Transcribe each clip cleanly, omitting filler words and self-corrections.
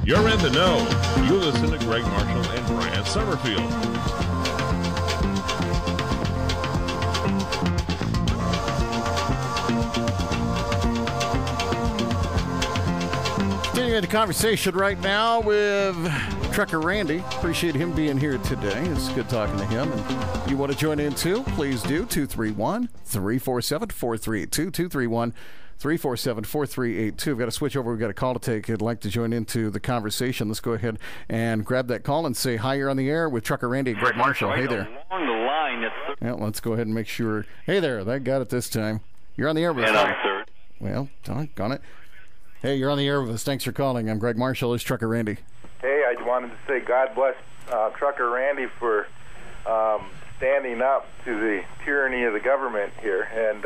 You're in the know. You listen to Greg Marshall and Brian Summerfield. Continuing the conversation right now with Trucker Randy. Appreciate him being here today. It's good talking to him. And you want to join in too? Please do. 231-347-4382. 231-347-4382. We've got to switch over. We've got a call to take. I'd like to join into the conversation. Let's go ahead and grab that call and say hi. You're on the air with Trucker Randy and Greg Marshall. Hey there. Along the line, well, let's go ahead and make sure. Hey there. That got it this time. You're on the air with us. And I'm third. Well, doggone it. Hey, you're on the air with us. Thanks for calling. I'm Greg Marshall. It's Trucker Randy. Hey, I wanted to say God bless Trucker Randy for standing up to the tyranny of the government here. And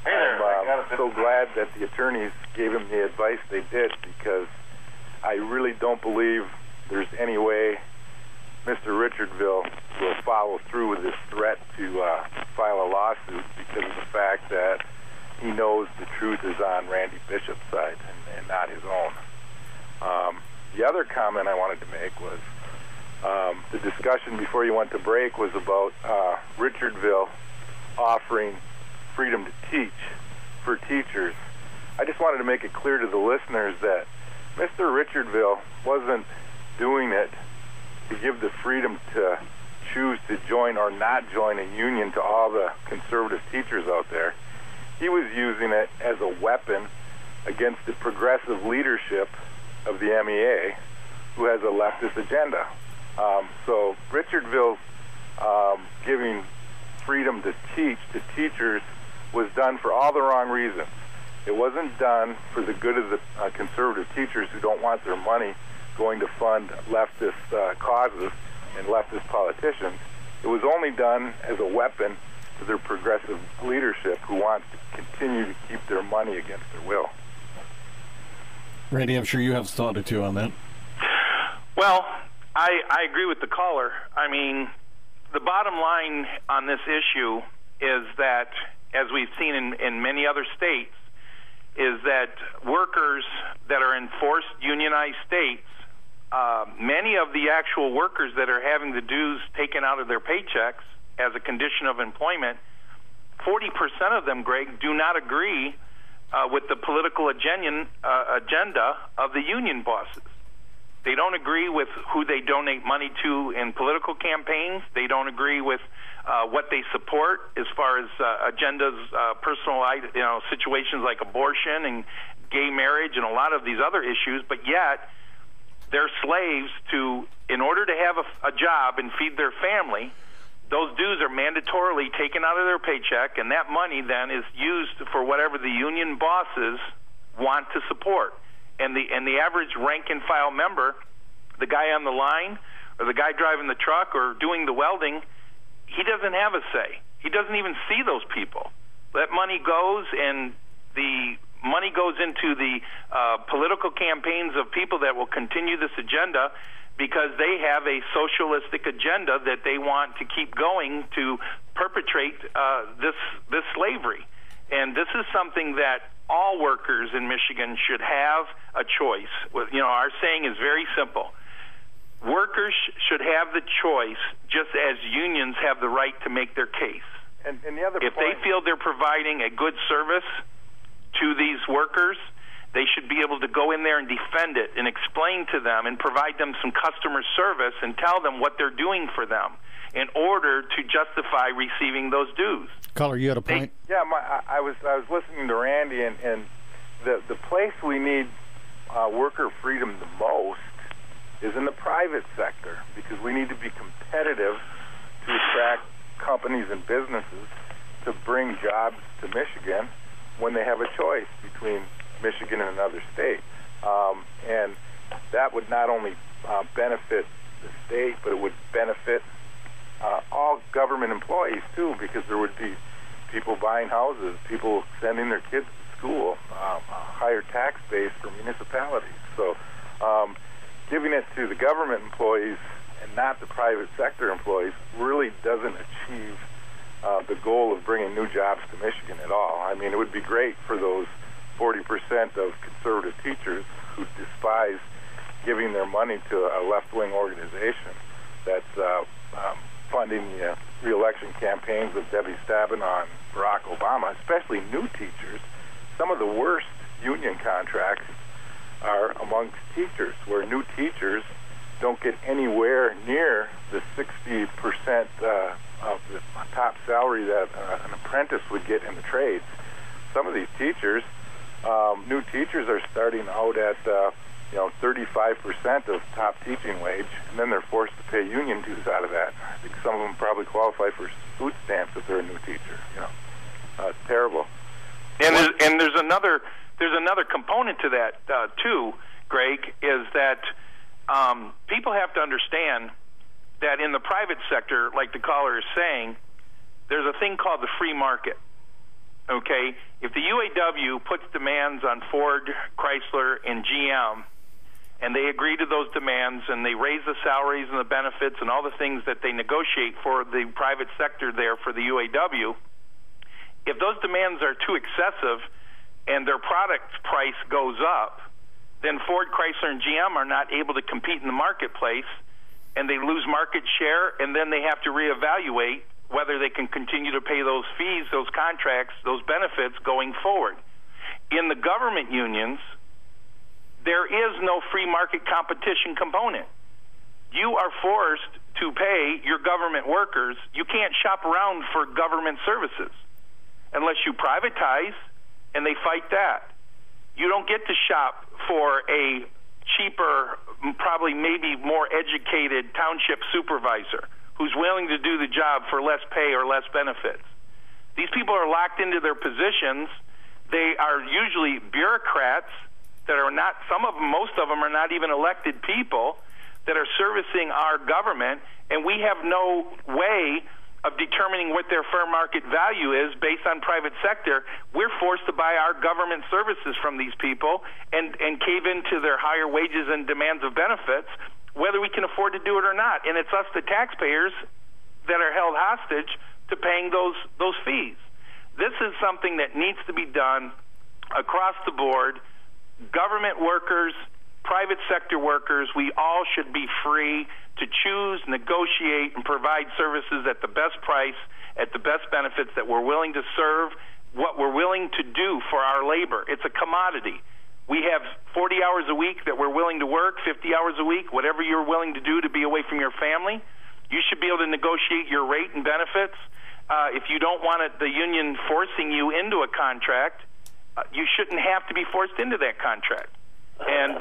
I'm so glad that the attorneys gave him the advice they did, because I really don't believe there's any way Mr. Richardville will follow through with this threat to file a lawsuit, because of the fact that he knows the truth is on Randy Bishop's side and not his own. The other comment I wanted to make was the discussion before you went to break was about Richardville offering freedom to teach for teachers. I just wanted to make it clear to the listeners that Mr. Richardville wasn't doing it to give the freedom to choose to join or not join a union to all the conservative teachers out there. He was using it as a weapon against the progressive leadership of the MEA, who has a leftist agenda. So Richardville's giving freedom to teach to teachers was done for all the wrong reasons. It wasn't done for the good of the conservative teachers who don't want their money going to fund leftist causes and leftist politicians. It was only done as a weapon to their progressive leadership who wants to continue to keep their money against their will. Randy, I'm sure you have a thought or two on that. Well, I agree with the caller. I mean, the bottom line on this issue is that, as we've seen in many other states, is that workers that are in forced unionized states, many of the actual workers that are having the dues taken out of their paychecks as a condition of employment, 40% of them, Greg, do not agree with the political agenda of the union bosses. They don't agree with who they donate money to in political campaigns. They don't agree with what they support as far as agendas, personal situations like abortion and gay marriage and a lot of these other issues, but yet they're slaves to, in order to have a job and feed their family, those dues are mandatorily taken out of their paycheck, and that money then is used for whatever the union bosses want to support. And the average rank and file member, the guy on the line or the guy driving the truck or doing the welding, he doesn't have a say. He doesn't even see those people. That money goes, and the money goes into the political campaigns of people that will continue this agenda, because they have a socialistic agenda that they want to keep going to perpetrate this slavery. And this is something that all workers in Michigan should have a choice. Our saying is very simple. Workers should have the choice, just as unions have the right to make their case. And the other if point, they feel they're providing a good service to these workers, they should be able to go in there and defend it and explain to them and provide them some customer service and tell them what they're doing for them in order to justify receiving those dues. Caller, you had a point? I was listening to Randy, and the place we need worker freedom the most is in the private sector, because we need to be competitive to attract companies and businesses to bring jobs to Michigan when they have a choice between Michigan and another state. And that would not only benefit the state, but it would benefit all government employees too, because there would be people buying houses, people sending their kids to school, a higher tax base for municipalities. So giving it to the government employees and not the private sector employees really doesn't achieve the goal of bringing new jobs to Michigan at all. I mean, it would be great for those 40% of conservative teachers who despise giving their money to a left-wing organization that's funding the re-election campaigns of Debbie Stabenow and Barack Obama, especially new teachers. Some of the worst union contracts are amongst teachers, where new teachers don't get anywhere near the 60% of the top salary that an apprentice would get in the trades. Some of these teachers, new teachers, are starting out at 35% of top teaching wage, and then they're forced to pay union dues out of that. I think some of them probably qualify for food stamps if they're a new teacher. It's terrible. And there's another component to that too, Greg, is that people have to understand that in the private sector, like the caller is saying, there's a thing called the free market. Okay, if the UAW puts demands on Ford, Chrysler, and GM, and they agree to those demands, and they raise the salaries and the benefits and all the things that they negotiate for the private sector there for the UAW, if those demands are too excessive and their product price goes up, then Ford, Chrysler, and GM are not able to compete in the marketplace, and they lose market share, and then they have to reevaluate whether they can continue to pay those fees, those contracts, those benefits going forward. In the government unions, there is no free market competition component. You are forced to pay your government workers. You can't shop around for government services unless you privatize, and they fight that. You don't get to shop for a cheaper, probably maybe more educated township supervisor who's willing to do the job for less pay or less benefits. These people are locked into their positions. They are usually bureaucrats that are not, most of them are not even elected people that are servicing our government, and we have no way of determining what their fair market value is based on private sector. We're forced to buy our government services from these people and cave into their higher wages and demands of benefits, whether we can afford to do it or not. And it's us, the taxpayers, that are held hostage to paying those fees. This is something that needs to be done across the board. Government workers, private sector workers, we all should be free to choose, negotiate, and provide services at the best price, at the best benefits that we're willing to serve, what we're willing to do for our labor. It's a commodity. We have 40 hours a week that we're willing to work, 50 hours a week, whatever you're willing to do to be away from your family. You should be able to negotiate your rate and benefits. If you don't want the union forcing you into a contract, you shouldn't have to be forced into that contract. And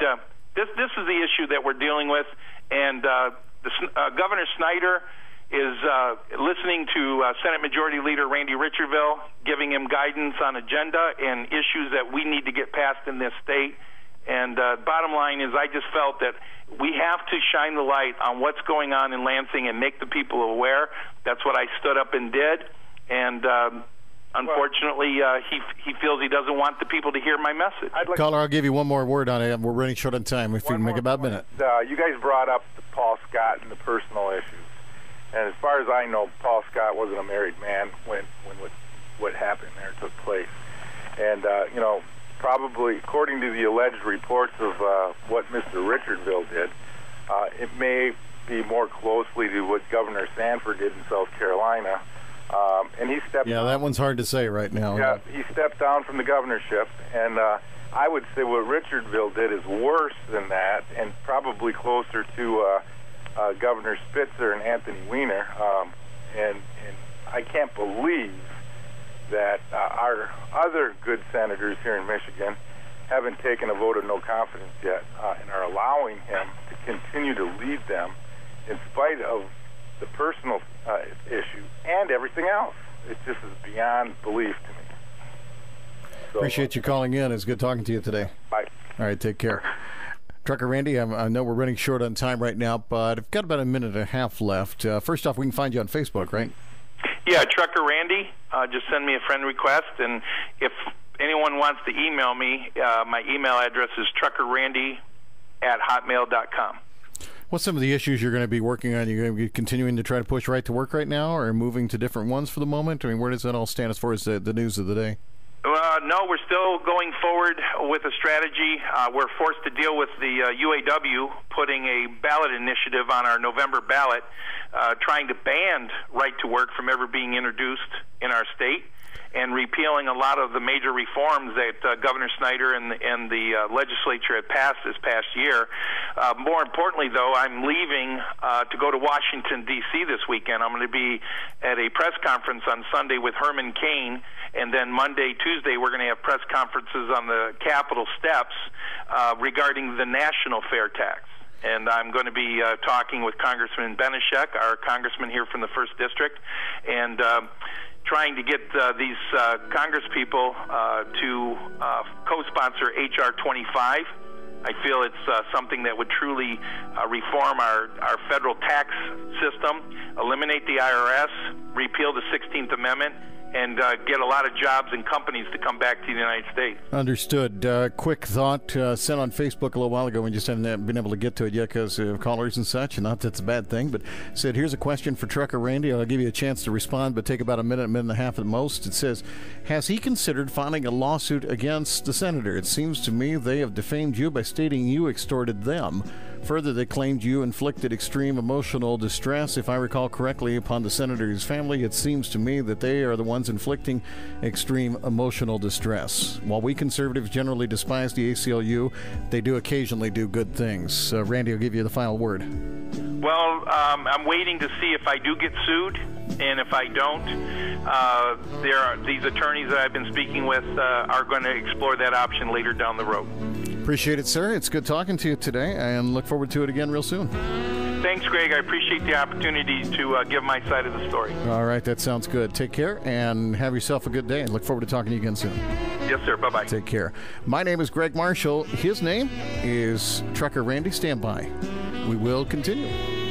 this is the issue that we're dealing with. And Governor Snyder is listening to Senate Majority Leader Randy Richardville, giving him guidance on agenda and issues that we need to get passed in this state. And bottom line is, I just felt that we have to shine the light on what's going on in Lansing and make the people aware. That's what I stood up and did. And unfortunately, he feels he doesn't want the people to hear my message. Caller, I'll give you one more word on it. We're running short on time. If we can make about a minute. You guys brought up Paul Scott and the personal issues. And as far as I know, Paul Scott wasn't a married man when what happened there took place. And, probably according to the alleged reports of what Mr. Richardville did, it may be more closely to what Governor Sanford did in South Carolina. And he stepped down. That one's hard to say right now. Yeah, he stepped down from the governorship, and I would say what Richardville did is worse than that, and probably closer to Governor Spitzer and Anthony Weiner. And I can't believe that our other good senators here in Michigan haven't taken a vote of no confidence yet and are allowing him to continue to lead them in spite of the personal issue and everything else. It just is beyond belief to me. So, appreciate you calling in. It's good talking to you today. Bye. All right, take care. Trucker Randy, I know we're running short on time right now, but I've got about a minute and a half left. First off, we can find you on Facebook, right? Yeah, Trucker Randy. Just send me a friend request, and if anyone wants to email me, my email address is truckerrandy@hotmail.com. What's some of the issues you're going to be working on? You're going to be continuing to try to push right to work right now, or moving to different ones for the moment? I mean, where does that all stand as far as the news of the day? No, we're still going forward with a strategy. We're forced to deal with the UAW putting a ballot initiative on our November ballot, trying to ban right to work from ever being introduced in our state, and repealing a lot of the major reforms that Governor Snyder and the legislature had passed this past year. More importantly, though, I'm leaving to go to Washington, D.C. this weekend. I'm going to be at a press conference on Sunday with Herman Cain, and then Monday, Tuesday, we're going to have press conferences on the Capitol steps regarding the national fair tax. And I'm going to be talking with Congressman Benishek, our congressman here from the 1st District, and trying to get these Congress people to co-sponsor H.R. 25. I feel it's something that would truly reform our federal tax system, eliminate the IRS, repeal the 16th Amendment, and get a lot of jobs and companies to come back to the United States. Understood. Quick thought sent on Facebook a little while ago. We just haven't been able to get to it yet because of callers and such, and not that's a bad thing, but said, here's a question for Trucker Randy. I'll give you a chance to respond, but take about a minute and a half at most. It says, has he considered filing a lawsuit against the senator? It seems to me they have defamed you by stating you extorted them. Further, they claimed you inflicted extreme emotional distress. If I recall correctly, upon the senator's family, it seems to me that they are the ones inflicting extreme emotional distress. While we conservatives generally despise the ACLU, they do occasionally do good things. Randy, I'll give you the final word. Well, I'm waiting to see if I do get sued, and if I don't, these attorneys that I've been speaking with are going to explore that option later down the road. Appreciate it, sir. It's good talking to you today, and look forward to it again real soon. Thanks, Greg. I appreciate the opportunity to give my side of the story. All right, that sounds good. Take care, and have yourself a good day, and look forward to talking to you again soon. Yes, sir. Bye-bye. Take care. My name is Greg Marshall. His name is Trucker Randy. Stand by. We will continue.